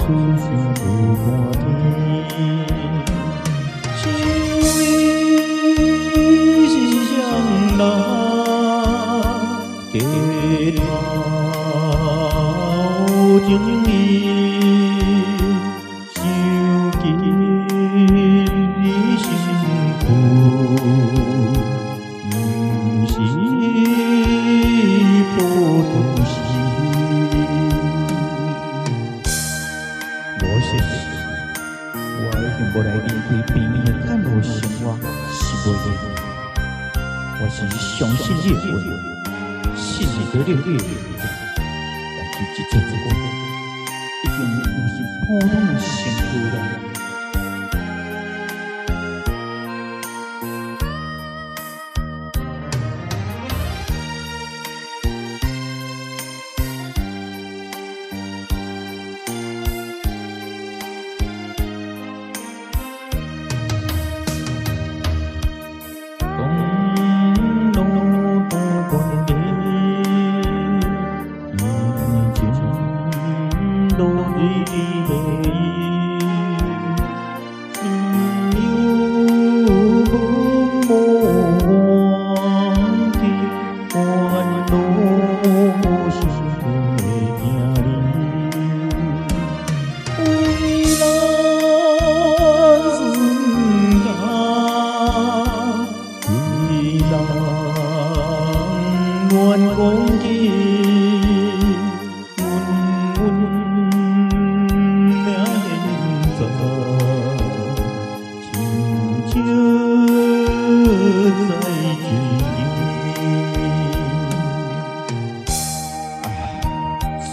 想无半天，想伊是双人，低头情意，想起你身躯，不是普通时。无说是，我已经无来离开边的探路生活是袂的。我是相信你的话，信得到你的话，但是这阵子我已经不是普通的生活了。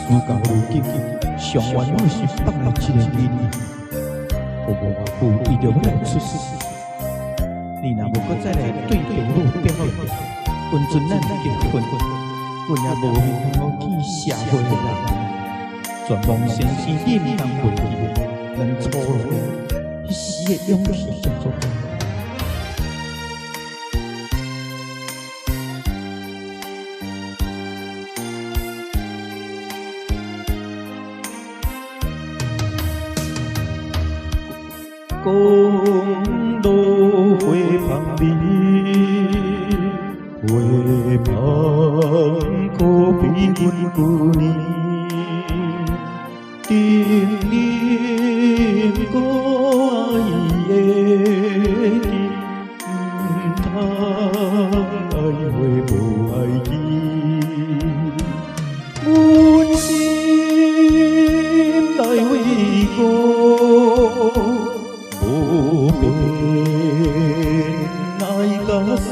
事到如今，上冤枉是放了一个你，有无有为着我来出世？你若无搁再来对朋友表现，温存咱结婚，阮也无面通去社会啦。全望先生你唔通袂记，咱初路迄时的勇气叫做。公路花香味，花香可比阮旧年。叮咛过爱的字，唔通爱花无爱己。阮心内为我。无变，爱甲死。